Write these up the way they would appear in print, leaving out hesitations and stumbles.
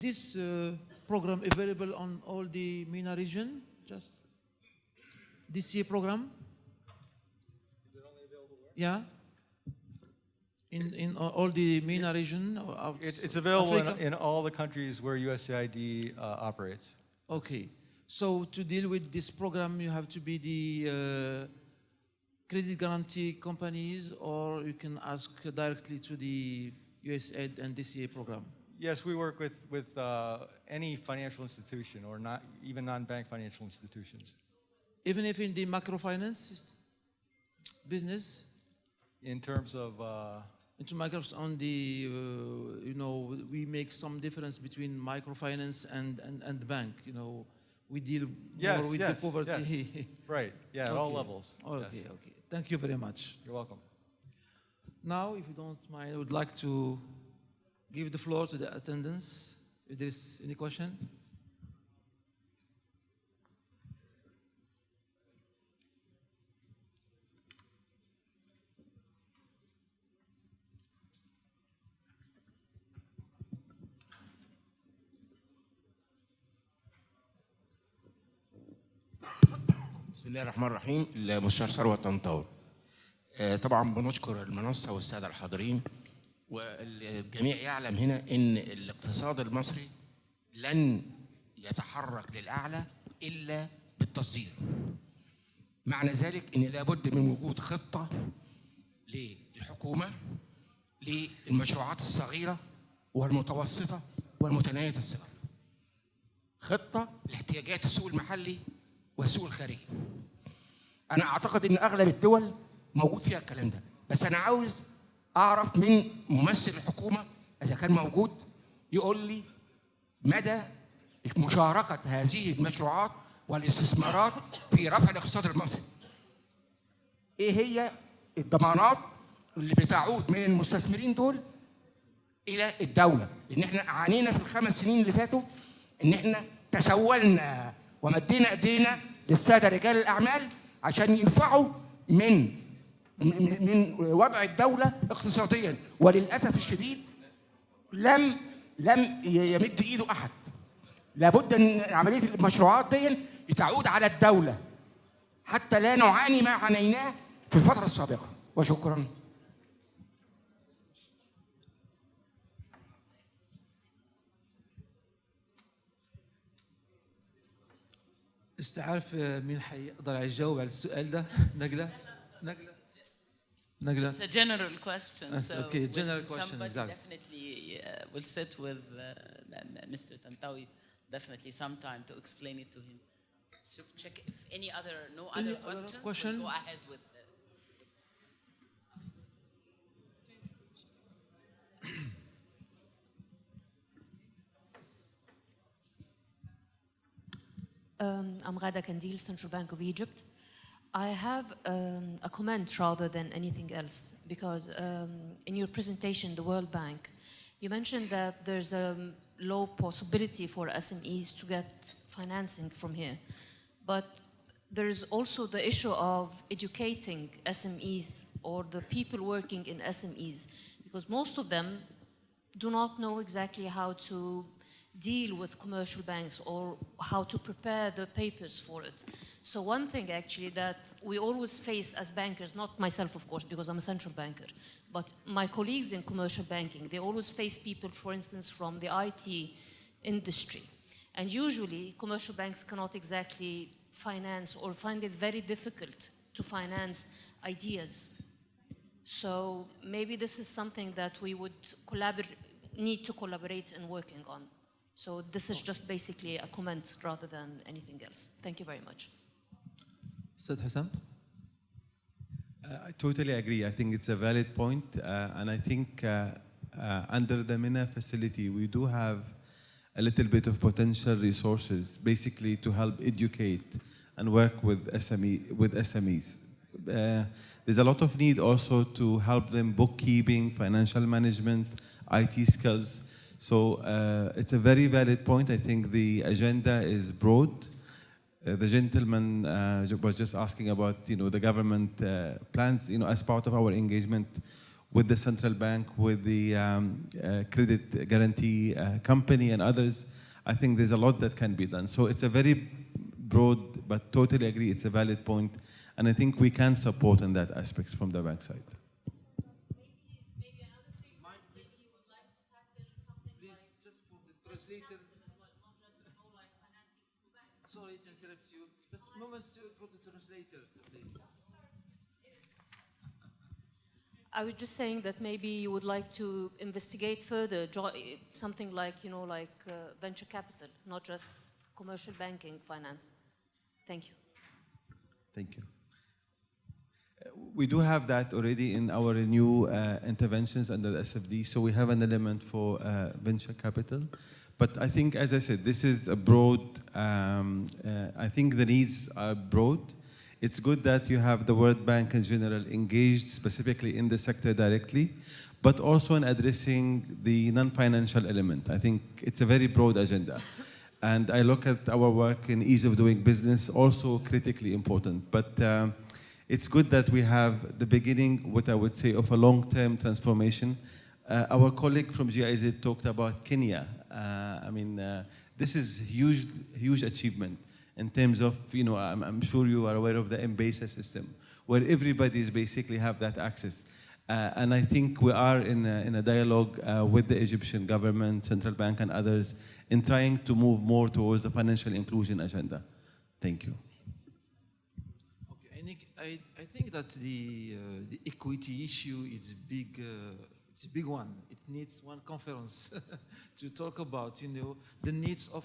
this program available on all the MENA region? Just this year program? Is it only available where? Yeah. In all the MENA region? Or It's available in all the countries where USAID operates. Okay. So to deal with this program, you have to be the credit guarantee companies, or you can ask directly to the USAID and DCA program? Yes, we work with any financial institution, or not even non-bank financial institutions. Even if in the microfinance business? In terms of? Into micros on the, you know, we make some difference between microfinance and the bank, you know. We deal more with the poverty. Yes. Right, yeah, at all levels. Okay, yes. okay. Thank you very much. You're welcome. Now, if you don't mind, I would like to give the floor to the attendants. If there is any question? بسم الله الرحمن الرحيم. المستشار ثروت طنطاوي. طبعا بنشكر المنصه والساده الحاضرين، والجميع يعلم هنا ان الاقتصاد المصري لن يتحرك للاعلى الا بالتصدير. معنى ذلك ان لابد من وجود خطه للحكومه للمشروعات الصغيره والمتوسطه والمتناهيه الصغر. خطه لاحتياجات السوق المحلي والسوق الخارجي. أنا أعتقد إن أغلب الدول موجود فيها الكلام ده، بس أنا عاوز أعرف من ممثل الحكومة إذا كان موجود يقول لي مدى مشاركة هذه المشروعات والاستثمارات في رفع الاقتصاد المصري. إيه هي الضمانات اللي بتعود من المستثمرين دول إلى الدولة؟ لأن إحنا عانينا في ال5 سنين اللي فاتوا إن إحنا تسولنا ومدينا ايدينا للساده رجال الاعمال عشان ينفعوا من وضع الدوله اقتصاديا، وللاسف الشديد لم يمد ايده احد. لابد ان عمليه المشروعات دي تعود على الدوله حتى لا نعاني ما عانيناه في الفتره السابقه. وشكرا. استعرف مين حيقدر يجاوب على السؤال ده؟ نجلة؟ نجلة. It's a general question. So okay, general question, exactly. Definitely will sit with Mr. Tantawi, definitely some time to explain it to him. So check if any other, other questions, we'll go ahead with I'm Ghada Kandil, Central Bank of Egypt. I have a comment rather than anything else, because in your presentation, the World Bank, you mentioned that there's a low possibility for SMEs to get financing from here. But there's also the issue of educating SMEs or the people working in SMEs, because most of them do not know exactly how to deal with commercial banks or how to prepare the papers for it. So one thing actually that we always face as bankers, not myself of course because I'm a central banker, but my colleagues in commercial banking, they always face people, for instance, from the IT industry. And usually commercial banks cannot exactly finance or find it very difficult to finance ideas. So maybe this is something that we would need to collaborate in working on. So this is just basically a comment rather than anything else. Thank you very much. Ustad Hassan? I totally agree. I think it's a valid point. And I think under the MENA facility, we do have a little bit of potential resources, basically to help educate and work with SMEs. There's a lot of need also to help them bookkeeping, financial management, IT skills. So it's a very valid point. I think the agenda is broad. The gentleman was just asking about, the government plans. As part of our engagement with the central bank, with the credit guarantee company and others, I think there's a lot that can be done. So it's a very broad, but totally agree, it's a valid point. And I think we can support in that aspects from the bank side. Sorry to interrupt you. Just a moment for the translator, please. I was just saying that maybe you would like to investigate further something like, venture capital, not just commercial banking finance. Thank you. Thank you. We do have that already in our new interventions under the SFD. So we have an element for venture capital. But I think, as I said, this is a broad, I think the needs are broad. It's good that you have the World Bank in general engaged specifically in the sector directly, but also in addressing the non-financial element. I think it's a very broad agenda. And I look at our work in ease of doing business, also critically important. But it's good that we have the beginning, what I would say, of a long-term transformation. Our colleague from GIZ talked about Kenya. This is huge achievement in terms of, I'm sure you are aware of the M-BESA system, where everybody is basically have that access. And I think we are in a dialogue with the Egyptian government, central bank, and others in trying to move more towards the financial inclusion agenda. Thank you. Okay, I think that the equity issue is big. It's a big one. It needs one conference to talk about, the needs of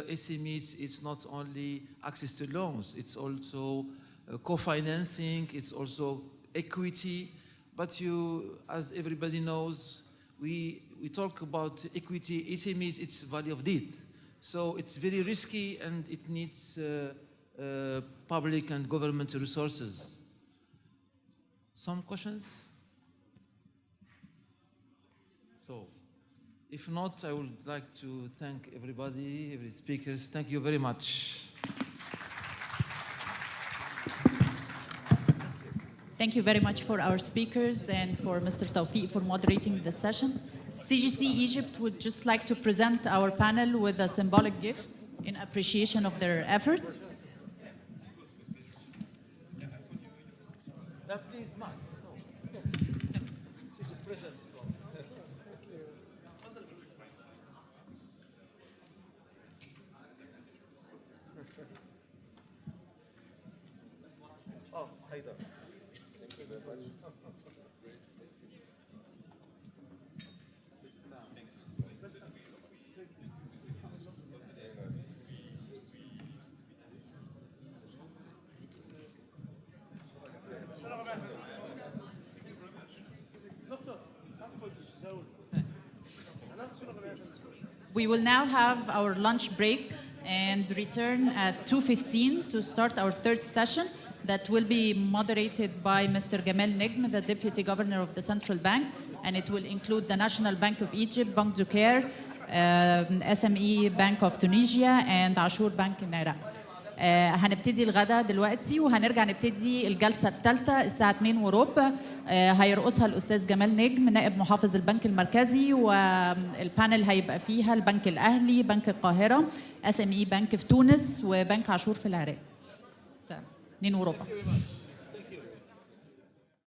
SMEs. It's not only access to loans, it's also co-financing, it's also equity. But as everybody knows, we talk about equity, SMEs, it's value of debt. So it's very risky and it needs public and government resources. Some questions? So, if not, I would like to thank everybody, every speakers. Thank you very much. Thank you very much for our speakers and for Mr. Tawfiq for moderating the session. CGC Egypt would just like to present our panel with a symbolic gift in appreciation of their effort. Please, Mark. This is a present. Oh, hi there. Thank you very much. We will now have our lunch break and return at 2:15 to start our third session that will be moderated by Mr. Gamal Negm, the Deputy Governor of the Central Bank, and it will include the National Bank of Egypt, Bank Zucair, SME Bank of Tunisia, and Ashur Bank in Iraq. هنبتدي الغدا دلوقتي وهنرجع نبتدي الجلسة الثالثة الساعة 2 وربع. هيرقصها الأستاذ جمال نجم نائب محافظ البنك المركزي، والبانل هيبقى فيها البنك الأهلي، بنك القاهرة، SME بنك في تونس، وبنك عاشور في العراق. 2 وربع.